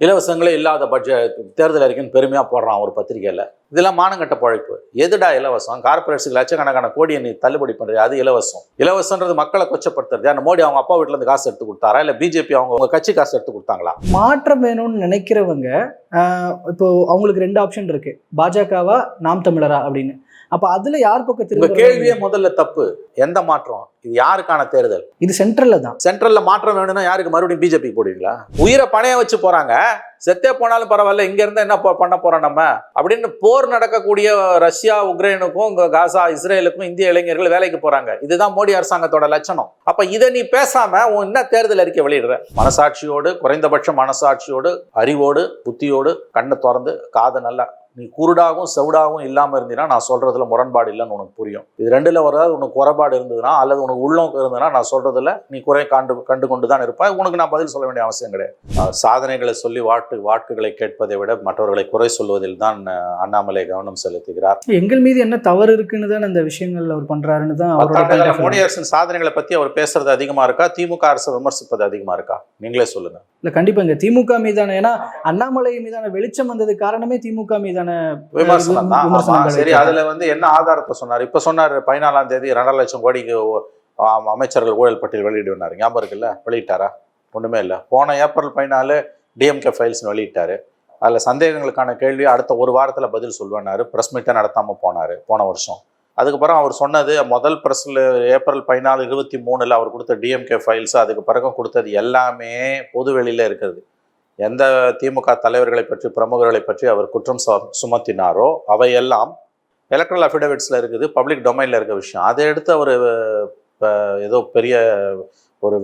இலவசங்களே இல்லாத பட்ஜெட் தேர்தல் அறிக்கைன்னு பெருமையாக போடுறான் ஒரு பத்திரிகையில். இதெல்லாம் மானங்கட்ட பழைப்பு. எதுடா இலவசம்? கார்பரேட்ஸுக்கு லட்சக்கணக்கான கோடியை நீ தள்ளுபடி பண்ணுறது, அது இலவசம். இலவசன்றது மக்களை கொச்சப்படுத்துறது. அந்த மோடி அவங்க அப்பா வீட்டிலேருந்து காசு எடுத்து கொடுத்தாரா, இல்லை பிஜேபி அவங்க கட்சி காசு எடுத்து கொடுத்தாங்களா? மாற்றம் வேணும்னு நினைக்கிறவங்க இப்போ அவங்களுக்கு 2 ஆப்ஷன் இருக்கு, பாஜகவா நாம் தமிழரா அப்படின்னு. அப்ப அதுல யார் பக்கத்து கேள்வியே முதல்ல தப்பு. எந்த மாற்றம்? இது யாருக்கான தேர்தல்? இது சென்ட்ரல்ல தான். சென்ட்ரல்ல மாற்றம் வேணும்னா யாருக்கு மறுபடியும் பிஜேபி போடுவீங்களா? உயிரை பணைய வச்சு போறாங்க. செத்தே போனாலும் பரவாயில்ல, இங்க இருந்தா என்ன பண்ண போறோம் நம்ம அப்படின்னு போர் நடக்கக்கூடிய ரஷ்யா உக்ரைனுக்கும் காசா இஸ்ரேலுக்கும் இந்திய இளைஞர்கள் வேலைக்கு போறாங்க. இதுதான் மோடி அரசாங்கத்தோட லட்சணம். அப்ப இதை நீ பேசாம என்ன தேர்தல் அறிக்கை வெளியிடுற? மனசாட்சியோடு, குறைந்தபட்ச மனசாட்சியோடு, அறிவோடு, புத்தியோடு, கண்ணை திறந்து காதை நல்லா, நீ குருடாகவும் செவிடாகவும் இல்லாமல் இருந்தீங்கன்னா நான் சொல்றதுல முரண்பாடு இல்லைன்னு உனக்கு புரியும். இது ரெண்டுல வராது. உனக்கு குறைபாடு இருந்ததுன்னா அல்லது உனக்கு உள்நோக்கம் இருந்ததுன்னா நான் சொல்றதுல நீ குறை கண்டு கொண்டு தான் இருப்பாய். உனக்கு நான் பதில் சொல்ல வேண்டிய அவசியம் கிடையாது. சாதனைகளை சொல்லி வாக்குகளை கேட்பதை விட மற்றவர்களை குறை சொல்வதில் தான் அண்ணாமலை கவனம் செலுத்துகிறார். எங்கள் மீது என்ன தவறு இருக்குன்னு தான் அந்த விஷயங்கள் அவர் பண்றாருன்னு தான். மோடி அரசின் சாதனைகளை பத்தி அவர் பேசுறது அதிகமா இருக்கா, திமுக அரசை விமர்சிப்பது அதிகமா இருக்கா? நீங்களே சொல்லுங்க. இல்ல கண்டிப்பா இங்க திமுக மீதான, ஏன்னா அண்ணாமலை மீதான வெளிச்சம் வந்தது காரணமே திமுக மீதான விமர்சனம் தான். சரி, அதுல என்ன ஆதாரத்தை சொன்னார்? இப்ப சொன்னார் 14ஆம் தேதி 2.5 லட்சம் கோடிக்கு அமைச்சர்கள் ஊழல் பட்டியல் வெளியிடுவார். ஞாபகம் இருக்குல்ல? வெளியிட்டாரா? ஒண்ணுமே இல்லை. போன ஏப்ரல் 14 டிஎம்கே ஃபைல்ஸ் வெளியிட்டாரு. அதுல சந்தேகங்களுக்கான கேள்வி அடுத்த ஒரு வாரத்துல பதில் சொல்லுவேன்னாரு. பிரஸ் மீட்டை நடத்தாம போனாரு போன வருஷம். அதுக்கப்புறம் அவர் சொன்னது முதல் பிரஸ்ல ஏப்ரல் 14, 23 அவர் கொடுத்த டிஎம்கே ஃபைல்ஸ், அதுக்கு பிறகு கொடுத்தது எல்லாமே பொது வெளியில இருக்கிறது. எந்த திமுக தலைவர்களை பற்றி, பிரமுகர்களை பற்றி அவர் குற்றம் சுமத்தினாரோ அவையெல்லாம் எலக்ட்ரல் அஃபிடவிட்ஸில் இருக்குது, பப்ளிக் டொமைனில் இருக்க விஷயம். அதை எடுத்து அவர் ஏதோ பெரிய ஒரு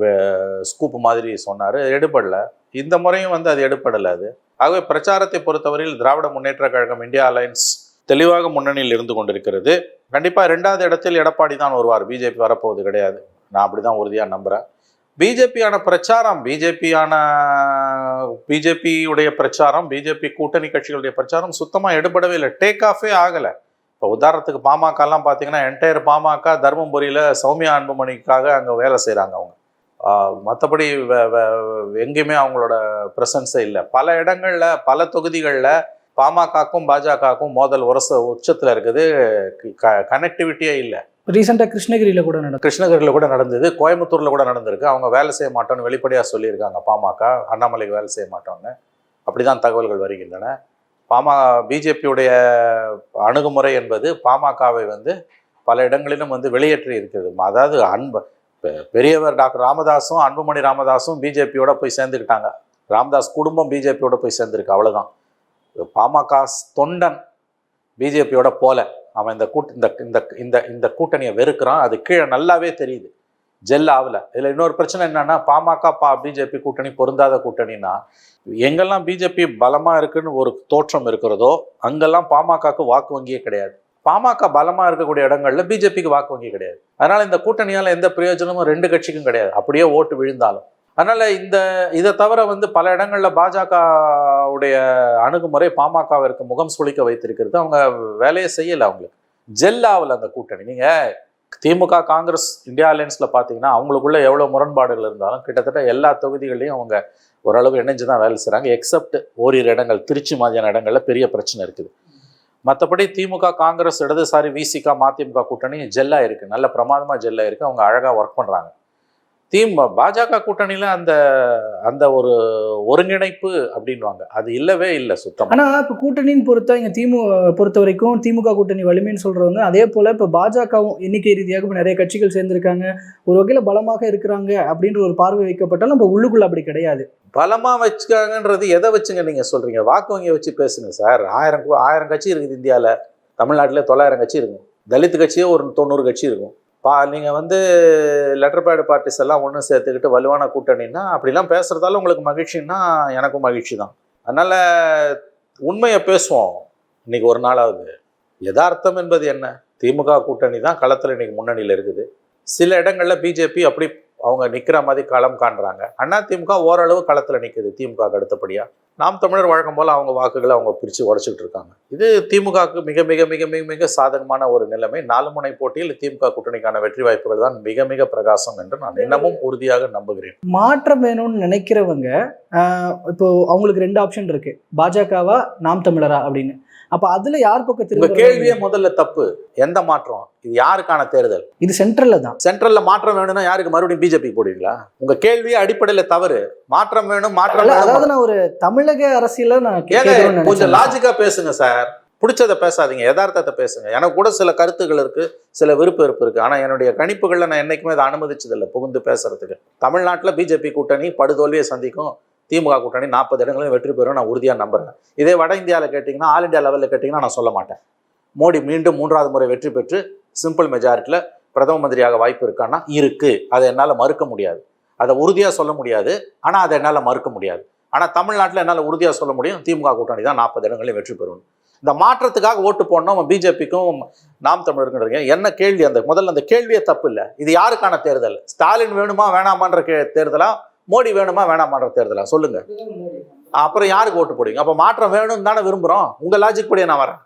ஸ்கூப் மாதிரி சொன்னார். எடுபடல. இந்த முறையும் அது எடுபடலை. அது ஆகவே பிரச்சாரத்தை பொறுத்தவரையில் திராவிட முன்னேற்ற கழகம், இந்தியா அலையன்ஸ் தெளிவாக முன்னணியில் இருந்து கொண்டிருக்கிறது. கண்டிப்பாக 2வது இடத்தில் எடப்பாடி தான் வருவார். பிஜேபி வரப்போவது கிடையாது. நான் அப்படி தான் உறுதியாக நம்புகிறேன். பிஜேபியான பிரச்சாரம், பிஜேபியுடைய பிரச்சாரம், பிஜேபி கூட்டணி கட்சிகளுடைய பிரச்சாரம் சுத்தமாக எடுபடவே இல்லை. டேக் ஆஃபே ஆகலை. இப்போ உதாரணத்துக்கு பாமகலாம் பார்த்தீங்கன்னா என்டையர் பாமக தர்மபுரியில் சௌமியா அன்புமணிக்காக அங்கே வேலை செய்கிறாங்க. அவங்க மற்றபடி எங்கேயுமே அவங்களோட ப்ரெசன்ஸே இல்லை. பல இடங்களில், பல தொகுதிகளில் பாமகக்கும் பாஜகவுக்கும் மோதல் உச்சத்தில் இருக்குது. கனெக்டிவிட்டியே இல்லை. ரீசெண்டாக கிருஷ்ணகிரியில் கூட நடந்தது, கோயம்புத்தூரில் கூட நடந்திருக்கு. அவங்க வேலை செய்ய மாட்டோம்னு வெளிப்படையாக சொல்லியிருக்காங்க. பாமக அண்ணாமலைக்கு வேலை செய்ய மாட்டோம்னு அப்படி தான் தகவல்கள் வருகின்றன. பிஜேபியுடைய அணுகுமுறை என்பது பாமகவை பல இடங்களிலும் வெளியேற்றி இருக்கிறது. அதாவது பெரியவர் டாக்டர் ராமதாஸும் அன்புமணி ராமதாஸும் பிஜேபியோட போய் சேர்ந்துக்கிட்டாங்க. ராமதாஸ் குடும்பம் பிஜேபியோட போய் சேர்ந்துருக்கு, அவ்வளோதான். பாமக தொண்டன் பிஜேபியோட போல அவன் இந்த கூட்டணியை வெறுக்கிறான். அது கீழே நல்லாவே தெரியுது, ஜெல் ஆகல. இதில் இன்னொரு பிரச்சனை என்னன்னா, பாமக பிஜேபி கூட்டணி பொருந்தாத கூட்டணின்னா, எங்கெல்லாம் பிஜேபி பலமா இருக்குன்னு ஒரு தோற்றம் இருக்கிறதோ அங்கெல்லாம் பாமகக்கு வாக்கு வங்கியே கிடையாது. பாமக பலமா இருக்கக்கூடிய இடங்கள்ல பிஜேபிக்கு வாக்கு வங்கி கிடையாது. அதனால இந்த கூட்டணியால எந்த பிரயோஜனமும் 2 கட்சிக்கும் கிடையாது, அப்படியே ஓட்டு விழுந்தாலும். அதனால இதை தவிர பல இடங்கள்ல பாஜகவுடைய அணுகுமுறை பாமகவிற்கு முகம் சுளிக்க வைத்திருக்கிறது. அவங்க வேலையை செய்யலை, அவங்களுக்கு ஜெல் ஆகல அந்த கூட்டணி. நீங்க திமுக காங்கிரஸ் இந்தியா அலையன்ஸ்ல பாத்தீங்கன்னா அவங்களுக்குள்ள எவ்வளவு முரண்பாடுகள் இருந்தாலும் கிட்டத்தட்ட எல்லா தொகுதிகளையும் அவங்க ஓரளவு இணைஞ்சுதான் வேலை செய்றாங்க. எக்ஸப்ட் ஓரிரு இடங்கள், திருச்சி மாதிரியான இடங்கள்ல பெரிய பிரச்சனை இருக்குது. மற்றபடி திமுக காங்கிரஸ் இடதுசாரி விசிக மதிமுக கூட்டணி ஜெல்லா இருக்கு, நல்ல பிரமாதமா ஜெல்லா இருக்கு. அவங்க அழகா ஒர்க் பண்றாங்க. பாஜக கூட்டணியில அந்த ஒரு ஒருங்கிணைப்பு அப்படின்வாங்க, அது இல்லவே இல்லை சுத்தம். ஆனா இப்ப கூட்டணின்னு பொறுத்த வரைக்கும் திமுக கூட்டணி வலிமைன்னு சொல்றவங்க, அதே போல இப்ப பாஜகவும் எண்ணிக்கை ரீதியாக இப்ப நிறைய கட்சிகள் சேர்ந்திருக்காங்க, ஒரு வகையில பலமாக இருக்கிறாங்க அப்படின்ற ஒரு பார்வை வைக்கப்பட்டாலும் நம்ம உள்ளுக்குள்ள அப்படி கிடையாது. பலமா வச்சுக்காங்கன்றது எதை வச்சுங்க நீங்க சொல்றீங்க? வாக்கு வங்கியை வச்சு பேசுங்க சார். 1000 கட்சி இருக்குது இந்தியாவில். தமிழ்நாட்டில் 900 கட்சி இருக்கும். தலித் கட்சியே ஒரு 90 கட்சி இருக்கும். நீங்கள் லெட்டர் பேடு பார்ட்டிஸ் எல்லாம் ஒன்று சேர்த்துக்கிட்டு வலுவான கூட்டணின்னா அப்படிலாம் பேசுகிறதால உங்களுக்கு மகிழ்ச்சின்னா எனக்கும் மகிழ்ச்சி தான். அதனால் உண்மையை பேசுவோம் இன்றைக்கி ஒரு நாளாவது. யதார்த்தம் என்பது என்ன? திமுக கூட்டணி தான் களத்தில் இன்றைக்கி முன்னணியில் இருக்குது. சில இடங்களில் பிஜேபி அப்படி அவங்க நிக்கிற மாதிரி களம் காண்றாங்க. அதிமுக ஓரளவு களத்துல நிக்குது திமுக அடுத்தபடியா. நாம் தமிழர் வழக்கம் போல அவங்க வாக்குகளை அவங்க பிரித்து உடைச்சிட்டு இருக்காங்க. இது திமுகவுக்கு மிக மிக மிக மிக மிக சாதகமான ஒரு நிலைமை. 4 முனை போட்டியில் திமுக கூட்டணிக்கான வெற்றி வாய்ப்புகள் தான் மிக மிக பிரகாசம் என்று நான் இன்னமும் உறுதியாக நம்புகிறேன். மாற்றம் வேணும்னு நினைக்கிறவங்க இப்போ அவங்களுக்கு 2 ஆப்ஷன் இருக்கு, பாஜகவா நாம் தமிழரா அப்படின்னு. அப்ப அதுல யார் பக்கத்துல கேள்வியே முதல்ல தப்பு. எந்த மாற்றம்? இது யாருக்கான தேர்தல்? இது சென்ட்ரல்ல தான். சென்ட்ரல்ல மாற்றம் வேணும்னா யாருக்கு மறுபடியும் பிஜேபி போடுவீங்களா? உங்க கேள்வியே அடிப்படையில தவறு. மாற்றம் வேணும், மாற்றம். அதாவது நான் ஒரு தமிழக அரசியல நான் கொஞ்சம் லாஜிக்கா பேசுங்க சார். பிடிச்சதை பேசாதீங்க, யதார்த்தத்தை பேசுங்க. எனக்கு கூட சில கருத்துக்கள் இருக்கு, சில விருப்ப இருக்கு. ஆனா என்னுடைய கணிப்புகள்ல நான் என்னைக்குமே அதை அனுமதிச்சதில்லை புகுந்து பேசுறதுக்கு. தமிழ்நாட்டில் பிஜேபி கூட்டணி படுதோல்வியை சந்திக்கும், திமுக கூட்டணி 40 இடங்களில் வெற்றி பெறும் நான் உறுதியாக நம்புறேன். இதே வட இந்தியாவில் கேட்டிங்கன்னா, ஆல் இந்தியா லெவலில் கேட்டிங்கன்னா நான் சொல்ல மாட்டேன். மோடி மீண்டும் 3வது முறை வெற்றி பெற்று சிம்பிள் மெஜாரிட்டியில் பிரதம மந்திரியாக வாய்ப்பு இருக்கான்னா இருக்கு. அதை என்னால் மறுக்க முடியாது, அதை உறுதியாக சொல்ல முடியாது. ஆனால் அதை என்னால் மறுக்க முடியாது. ஆனால் தமிழ்நாட்டில் என்னால் உறுதியாக சொல்ல முடியும், திமுக கூட்டணி தான் 40 இடங்களில் வெற்றி பெறும். இந்த மாற்றத்துக்காக ஓட்டு போடணும் பிஜேபிக்கும் நாம் தமிழருக்குன்றீங்க. என்ன கேள்வி? முதல்ல அந்த கேள்வியே தப்பு இல்லை. இது யாருக்கான தேர்தல்? ஸ்டாலின் வேணுமா வேணாமான்ற தேர்தலா, மோடி வேணுமா வேணாமான்ற தேர்தலா? சொல்லுங்க. அப்புறம் யாருக்கு ஓட்டு போடுவீங்க? அப்போ மாற்றம் வேணும்னு தானே விரும்புகிறோம். உங்கள் லாஜிக் படியே நான் வரேன்.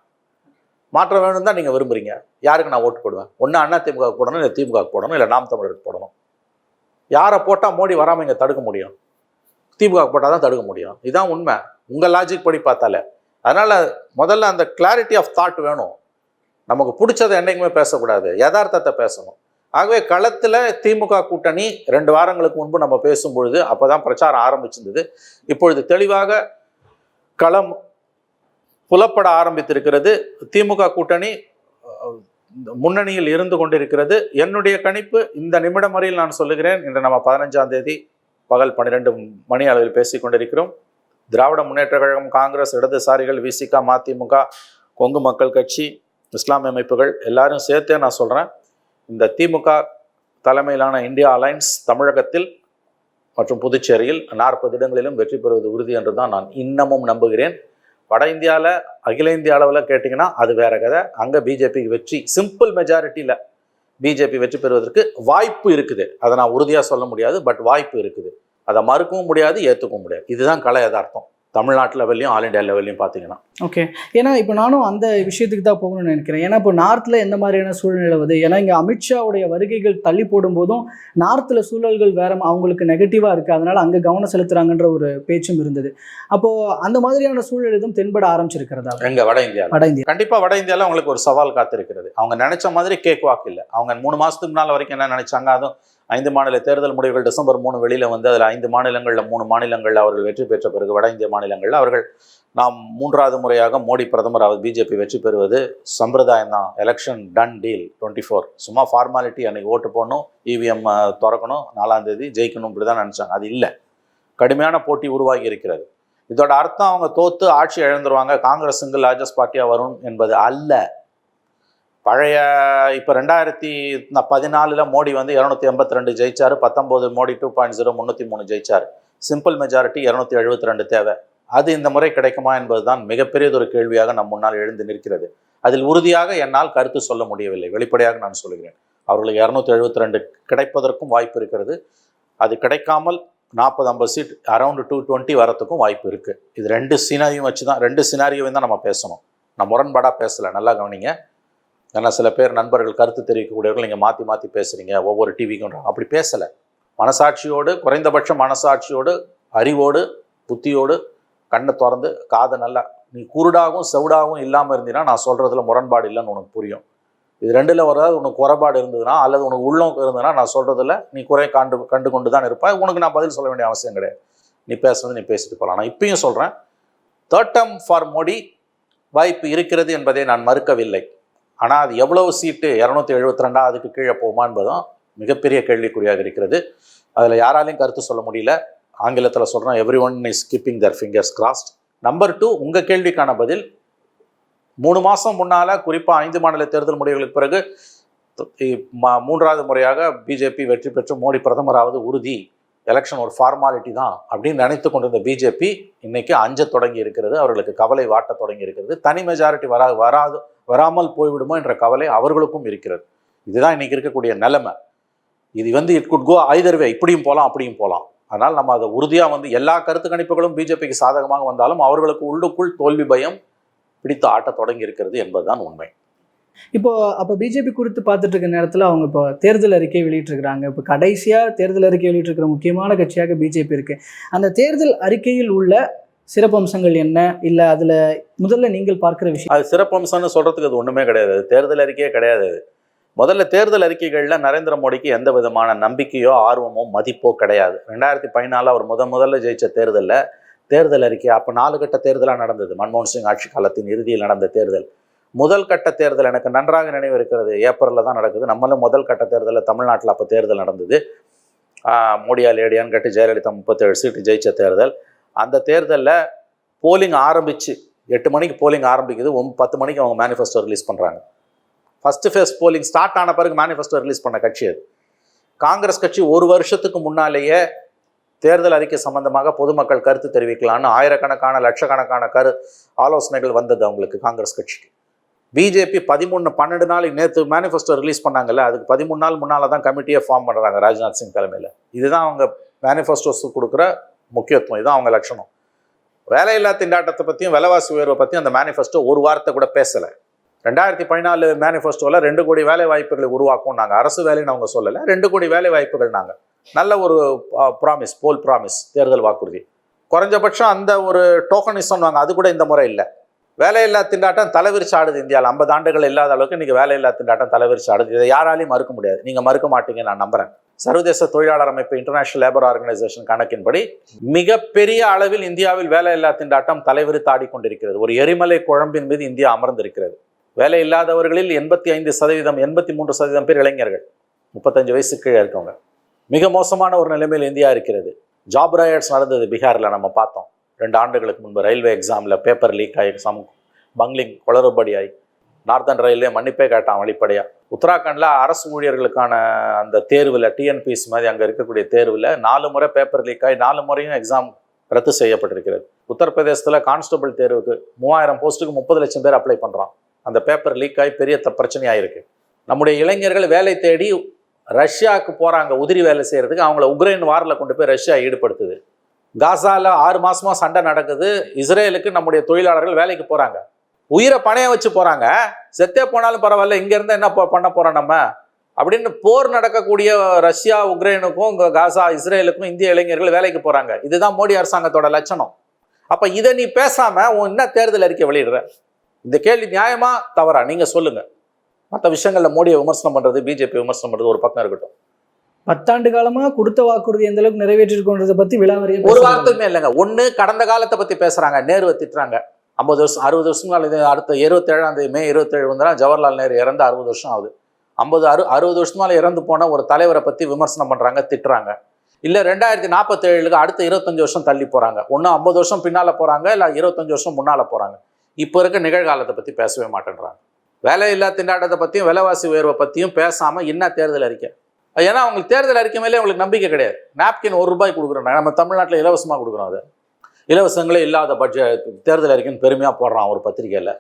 மாற்றம் வேணும்னு தான் நீங்கள் விரும்புறீங்க. யாருக்கு நான் ஓட்டு போடுவேன்? ஒன்று அதிமுக போடணும், இல்லை திமுக போடணும், இல்லை நாம் தமிழருக்கு போடணும். யாரை போட்டால் மோடி வராமல் இங்கே தடுக்க முடியும்? திமுக போட்டால் தான் தடுக்க முடியும். இதுதான் உண்மை உங்கள் லாஜிக் படி பார்த்தாலே. அதனால் முதல்ல அந்த கிளாரிட்டி ஆஃப் தாட் வேணும். நமக்கு பிடிச்சதை என்றைக்குமே பேசக்கூடாது, யதார்த்தத்தை பேசணும். ஆகவே களத்தில் திமுக கூட்டணி 2 வாரங்களுக்கு முன்பு நம்ம பேசும்பொழுது அப்போ தான் பிரச்சாரம் ஆரம்பிச்சிருந்தது. இப்பொழுது தெளிவாக களம் புலப்பட ஆரம்பித்திருக்கிறது. திமுக கூட்டணி முன்னணியில் இருந்து கொண்டிருக்கிறது. என்னுடைய கணிப்பு இந்த நிமிடம் வரையில் நான் சொல்லுகிறேன். இன்று நம்ம 15ஆம் தேதி பகல் 12 மணி அளவில் பேசி கொண்டிருக்கிறோம். திராவிட முன்னேற்ற கழகம், காங்கிரஸ், இடதுசாரிகள், விசிக, மதிமுக, கொங்கு மக்கள் கட்சி, இஸ்லாமிய அமைப்புகள் எல்லாரும் சேர்த்தே நான் சொல்கிறேன், இந்த திமுக தலைமையிலான இந்தியா அலையன்ஸ் தமிழகத்தில் மற்றும் புதுச்சேரியில் 40 இடங்களிலும் வெற்றி பெறுவது உறுதி என்று தான் நான் இன்னமும் நம்புகிறேன். வட இந்தியாவில் அகில இந்திய அளவில் கேட்டிங்கன்னா அது வேற கதை. அங்கே பிஜேபிக்கு வெற்றி, சிம்பிள் மெஜாரிட்டியில் பிஜேபி வெற்றி பெறுவதற்கு வாய்ப்பு இருக்குது. அதை நான் உறுதியாக சொல்ல முடியாது, பட் வாய்ப்பு இருக்குது. அதை மறுக்கவும் முடியாது, ஏற்றுக்கவும் முடியாது. இதுதான் கள யதார்த்தம் தமிழ்நாட்டு லெவல்லையும் ஆல் இண்டியா லெவல்லையும் பார்த்தீங்கன்னா. ஓகே, ஏன்னா இப்போ நானும் அந்த விஷயத்துக்கு தான் போகணும்னு நினைக்கிறேன். ஏன்னா இப்போ நார்த்தில் எந்த மாதிரியான சூழ்நிலை வருது? ஏன்னா இங்கே அமித்ஷாவுடைய வருகைகள் தள்ளி போடும்போதும் நார்த்தில் சூழல்கள் வேற அவங்களுக்கு நெகட்டிவாக இருக்குது, அதனால் அங்கே கவனம் செலுத்துகிறாங்கன்ற ஒரு பேச்சும் இருந்தது. அப்போது அந்த மாதிரியான சூழல் எதுவும் தென்பட ஆரம்பிச்சிருக்கிறதா? எங்கள் வட இந்தியா கண்டிப்பாக வட இந்தியாவில் அவங்களுக்கு ஒரு சவால் காத்திருக்கிறது. அவங்க நினைச்ச மாதிரி கேக் வாக்கு இல்லை. அவங்க 3 மாதத்துக்கு முன்னால் வரைக்கும் என்ன நினைச்சாங்க, அதுவும் 5 மாநில தேர்தல் முடிவுகள் டிசம்பர் 3 வெளியில் வந்து அதில் 5 மாநிலங்களில் 3 மாநிலங்களில் அவர்கள் வெற்றி பெற்ற பிறகு வட இந்திய மாநிலங்களில் அவர்கள் நாம் 3வது முறையாக மோடி பிரதமராவது பிஜேபி வெற்றி பெறுவது சம்பிரதாயம் தான். எலெக்ஷன் டன் டீல் 24, சும்மா ஃபார்மாலிட்டி. அன்றைக்கி ஓட்டு போடணும், இவிஎம் திறக்கணும், 4ஆம் தேதி ஜெயிக்கணும், இப்படி தான் நினச்சாங்க. அது இல்லை, கடுமையான போட்டி உருவாகி இருக்கிறது. இதோட அர்த்தம் அவங்க தோற்று ஆட்சி இழந்துருவாங்க, காங்கிரஸ் சிங்கிள் லார்ஜஸ்ட் பார்ட்டியாக வரும் என்பது அல்ல. பழைய இப்போ 2014 மோடி வந்து 282 ஜெயிச்சார், 19 மோடி 2.0 303 ஜெயிச்சார். சிம்பிள் மெஜாரிட்டி 272 தேவை. அது இந்த முறை கிடைக்குமா என்பதுதான் மிகப்பெரியதொரு கேள்வியாக நம் முன்னால் எழுந்து நிற்கிறது. அதில் உறுதியாக என்னால் கருத்து சொல்ல முடியவில்லை. வெளிப்படையாக நான் சொல்கிறேன், அவர்களுக்கு 272 கிடைப்பதற்கும் வாய்ப்பு இருக்கிறது. அது கிடைக்காமல் 40-50 சீட் அரௌண்ட் 220 வரத்துக்கும் வாய்ப்பு இருக்குது. இது 2 சினாரியும் வச்சு தான், 2 சினாரியோவையும் தான் நம்ம பேசணும். நான் முரண்பாடாக பேசலை, நல்லா கவனிங்க. ஏன்னா சில பேர் நண்பர்கள் கருத்து தெரிவிக்கக்கூடியவர்கள் நீங்கள் மாற்றி மாற்றி பேசுகிறீங்க ஒவ்வொரு டிவிக்குன்றாங்க. அப்படி பேசலை. மனசாட்சியோடு, குறைந்தபட்ச மனசாட்சியோடு, அறிவோடு, புத்தியோடு, கண்ணை திறந்து காதை நல்லா, நீ குருடாகவும் செவிடாகவும் இல்லாமல் இருந்தீங்கன்னா நான் சொல்கிறதுல முரண்பாடு இல்லைன்னு உனக்கு புரியும். இது 2ல் வராது. உனக்கு குறைபாடு இருந்ததுன்னா அல்லது உனக்கு உள்ளம் இருந்ததுன்னா நான் சொல்கிறதில்ல நீ குறை கண்டு கொண்டு தான் இருப்பாய். உனக்கு நான் பதில் சொல்ல வேண்டிய அவசியம் கிடையாது. நீ பேசுறது நீ பேசிட்டு போகலாம். நான் இப்பயும் சொல்கிறேன், 3rd term ஃபார் மோடி வாய்ப்பு இருக்கிறது என்பதை நான் மறுக்கவில்லை. ஆனால் அது எவ்வளவு சீட்டு 272 அதுக்கு கீழே போகுமா என்பதும் மிகப்பெரிய கேள்விக்குறியாக இருக்கிறது. அதில் யாராலையும் கருத்து சொல்ல முடியல. ஆங்கிலத்தில் சொல்கிறேன், everyone is keeping their fingers crossed. Number 2, உங்கள் கேள்விக்கான பதில், 3 மாதம் முன்னால் குறிப்பாக 5 மாநில தேர்தல் முடிவுகளுக்கு பிறகு 3வது முறையாக பிஜேபி வெற்றி பெற்று மோடி பிரதமராவது உறுதி, எலெக்ஷன் ஒரு ஃபார்மாலிட்டி தான் அப்படின்னு நினைத்து கொண்டிருந்த பிஜேபி இன்னைக்கு அஞ்ச தொடங்கி இருக்கிறது. அவர்களுக்கு கவலை வாட்ட தொடங்கி இருக்கிறது. தனி மெஜாரிட்டி வராமல் போய்விடுமோ என்ற கவலை அவர்களுக்கும் இருக்கிறது. இதுதான் இன்னைக்கு இருக்கக்கூடிய நிலைமை. இது வந்து இட் குட் கோ ஐதர் வே, இப்படியும் போகலாம் அப்படியும் போகலாம். அதனால் நம்ம அதை உறுதியாக வந்து எல்லா கருத்து கணிப்புகளும் பிஜேபிக்கு சாதகமாக வந்தாலும் அவர்களுக்கு உள்ளுக்குள் தோல்வி பயம் பிடித்து ஆட்டத் தொடங்கி இருக்கிறது என்பதுதான் உண்மை. இப்போ அப்போ பிஜேபி குறித்து பார்த்துட்டு இருக்க நேரத்தில் அவங்க இப்போ தேர்தல் அறிக்கை வெளியிட்டிருக்கிறாங்க. இப்போ கடைசியாக தேர்தல் அறிக்கை வெளியிட்டிருக்கிற முக்கியமான கட்சியாக பிஜேபி இருக்குது. அந்த தேர்தல் அறிக்கையில் உள்ள சிறப்பம்சங்கள் என்ன, இல்லை அதில் முதல்ல நீங்கள் பார்க்குற விஷயம்? அது சிறப்பம்சம்னு சொல்கிறதுக்கு அது ஒன்றுமே கிடையாது. அது தேர்தல் அறிக்கையே கிடையாது. முதல்ல தேர்தல் அறிக்கைகளில் நரேந்திர மோடிக்கு எந்த விதமான நம்பிக்கையோ ஆர்வமோ மதிப்போ கிடையாது. 2014 அவர் முதல்ல ஜெயிச்ச தேர்தல் அறிக்கை அப்போ 4 கட்ட தேர்தலாக நடந்தது. மன்மோகன் சிங் ஆட்சி காலத்தின் இறுதியில் நடந்த தேர்தல். முதல் கட்ட தேர்தல் எனக்கு நன்றாக நினைவு இருக்கிறது, ஏப்ரலில் தான் நடக்குது. நம்மளும் முதல் கட்ட தேர்தலில் தமிழ்நாட்டில் அப்போ தேர்தல் நடந்தது. மோடியா லேடியான்னு கட்டி ஜெயலலிதா 37 சீட்டு ஜெயிச்ச தேர்தல். அந்த தேர்தலில் போலிங் ஆரம்பித்து 8 மணிக்கு போலிங் ஆரம்பிக்குது, 10 மணிக்கு அவங்க மேனிஃபெஸ்டோ ரிலீஸ் பண்ணுறாங்க. ஃபஸ்ட்டு ஃபேஸ் போலிங் ஸ்டார்ட் ஆன பிறகு மேனிஃபெஸ்டோ ரிலீஸ் பண்ண கட்சி அது. காங்கிரஸ் கட்சி 1 வருஷத்துக்கு முன்னாலேயே தேர்தல் அறிக்கை சம்பந்தமாக பொதுமக்கள் கருத்து தெரிவிக்கலான்னு ஆயிரக்கணக்கான லட்சக்கணக்கான ஆலோசனைகள் வந்தது அவங்களுக்கு காங்கிரஸ் கட்சிக்கு. பிஜேபி 12 நாளைக்கு நேற்று மேனிஃபெஸ்டோ ரிலீஸ் பண்ணாங்கல்ல, அதுக்கு 13 நாள் முன்னால் தான் கமிட்டியை ஃபார்ம் பண்ணுறாங்க ராஜ்நாத் சிங் தலைமையில். இதுதான் அவங்க மேனிஃபெஸ்டோஸுக்கு கொடுக்குற முக்கியத்துவம், இதுதான் அவங்க லட்சணம். வேலையில்லா திண்டாட்டத்தை பற்றியும் விலைவாசி உயர்வை பற்றியும் அந்த மேனிஃபெஸ்டோ ஒரு வார்த்தை கூட பேசலை. 2014 மேனிஃபெஸ்டோவில் 2 கோடி வேலை வாய்ப்புகளை உருவாக்கும் நாங்கள், அரசு வேலைன்னு அவங்க சொல்லலை, 2 கோடி வேலை வாய்ப்புகள் நாங்கள், நல்ல ஒரு ப்ராமிஸ், போல் ப்ராமிஸ், தேர்தல் வாக்குறுதி. குறைஞ்சபட்சம் அந்த ஒரு டோக்கனிசம் வாங்க, அது கூட இந்த முறை இல்லை. வேலையில்லா திண்டாட்டம் தலைவிரிச்சு ஆடுது இந்தியாவில். 50 ஆண்டுகள் இல்லாத அளவுக்கு இன்றைக்கி வேலையில்லா திண்டாட்டம் தலைவிரிச்சு ஆடுது. இதை யாராலையும் மறுக்க முடியாது. நீங்கள் மறுக்க மாட்டீங்க, நான் நம்புகிறேன். சர்வதேச தொழிலாளர் அமைப்பு, இன்டர்நேஷனல் லேபர் ஆர்கனைசேஷன் கணக்கின்படி மிகப்பெரிய அளவில் இந்தியாவில் வேலையில்லா திண்டாட்டம் தலைவிரித்து ஆடிக்கொண்டிருக்கிறது. ஒரு எரிமலை குழம்பின் மீது இந்தியா அமர்ந்திருக்கிறது. வேலை இல்லாதவர்களில் 85%, 83% பேர் இளைஞர்கள், 35 வயசுக்கு கீழே இருக்கவங்க. மிக மோசமான ஒரு நிலைமையில் இந்தியா இருக்கிறது. ஜாப் ராயட்ஸ் நடந்தது பீகாரில், நம்ம பார்த்தோம் 2 ஆண்டுகளுக்கு முன்பு. ரயில்வே எக்ஸாமில் பேப்பர் லீக் ஆகி பங்க்லிங் குளறுபடியாகி நார்த்தன் ரயில்வே மன்னிப்பே கேட்டான் வெளிப்படையாக. உத்தராகண்டில் அரசு ஊழியர்களுக்கான அந்த தேர்வில், டிஎன்பிஎஸ்சி மாதிரி அங்கே இருக்கக்கூடிய தேர்வில் 4 முறை பேப்பர் லீக் ஆகி 4 முறையும் எக்ஸாம் ரத்து செய்யப்பட்டிருக்கிறது. உத்தரப்பிரதேசத்தில் கான்ஸ்டபிள் தேர்வுக்கு 3000 போஸ்ட்டுக்கு 30 லட்சம் பேர் அப்ளை பண்ணுறான். அந்த பேப்பர் லீக் ஆகி பெரிய பிரச்சனையாக இருக்குது. நம்முடைய இளைஞர்கள் வேலை தேடி ரஷ்யாவுக்கு போகிறாங்க உதிரி வேலை செய்கிறதுக்கு. அவங்கள உக்ரைன் வாரில் கொண்டு போய் ரஷ்யா ஈடுபடுத்துது. காசாவில் 6 மாதமாக சண்டை நடக்குது. இஸ்ரேலுக்கு நம்முடைய தொழிலாளர்கள் வேலைக்கு போகிறாங்க, உயிரை பணைய வச்சு போகிறாங்க. செத்தே போனாலும் பரவாயில்ல, இங்கேருந்து என்ன பண்ண போகிறோம் நம்ம அப்படின்னு போர் நடக்கக்கூடிய ரஷ்யா உக்ரைனுக்கும் காசா இஸ்ரேலுக்கும் இந்திய இளைஞர்கள் வேலைக்கு போகிறாங்க. இதுதான் மோடி அரசாங்கத்தோட லட்சணம். அப்போ இதை நீ பேசாமல் உன் என்ன தேர்தல் அறிக்கை வெளியிடுற? இந்த கேள்வி நியாயமா தவறா நீங்கள் சொல்லுங்கள். மற்ற விஷயங்களில் மோடியை விமர்சனம் பண்ணுறது, பிஜேபி விமர்சனம் பண்ணுறது ஒரு பக்கம் இருக்கட்டும். 10 ஆண்டு காலமாக கொடுத்த வாக்குறுதி எந்த அளவுக்கு நிறைவேற்றிருக்கோன்றதை பற்றி விலாவரியாக ஒரு வார்த்தையுமே இல்லைங்க. ஒன்று கடந்த காலத்தை பற்றி பேசுகிறாங்க, நேருவை திட்டுறாங்க. 50 வருஷம் 60 வருஷம் இது அடுத்த 27 மே 27 வந்தால் ஜவஹர்லால் நேரு இறந்து 60 வருஷம் ஆகுது. 60 வருஷம் மேலே இறந்து போன ஒரு தலைவரை பற்றி விமர்சனம் பண்ணுறாங்க, திட்டுறாங்க. இல்லை 2047 அடுத்த 25 வருஷம் தள்ளி போகிறாங்க. ஒன்று 50 வருஷம் பின்னால் போகிறாங்க, இல்லை 25 வருஷம் முன்னால் போகிறாங்க. இப்போ இருக்க நிகழ்காலத்தை பற்றி பேசவே மாட்டேன்றாங்க. வேலையில்லா திண்டாட்டத்தை பற்றியும் விலைவாசி உயர்வை பற்றியும் பேசாமல் என்ன தேர்தல் அறிக்கை? ஏன்னா அவங்களுக்கு தேர்தல் அறிக்கை மேலே அவங்களுக்கு நம்பிக்கை கிடையாது. நாப்கின் ₹1 கொடுக்குறோம், நம்ம தமிழ்நாட்டில் இலவசமாக கொடுக்குறோம். அது இலவசங்களே இல்லாத பட்ஜெட் தேர்தல் அறிக்கைன்னு பெருமையாக போடுறான் ஒரு பத்திரிகையில்.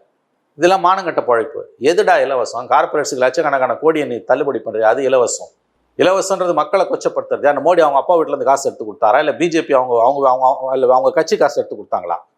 இதெல்லாம் மானங்கட்ட பழைப்பு. எதுடா இலவசம்? கார்பரேட்ஸுக்கு லட்சக்கணக்கான கோடியை நீ தள்ளுபடி பண்ணுறது, அது இலவசம். இலவசன்றது மக்களை கொச்சப்படுத்துறது. மோடி அவங்க அப்பா வீட்டிலேருந்து காசு எடுத்து கொடுத்தாரா, இல்லை பிஜேபி அவங்க கட்சி காசு எடுத்து கொடுத்தாங்களா?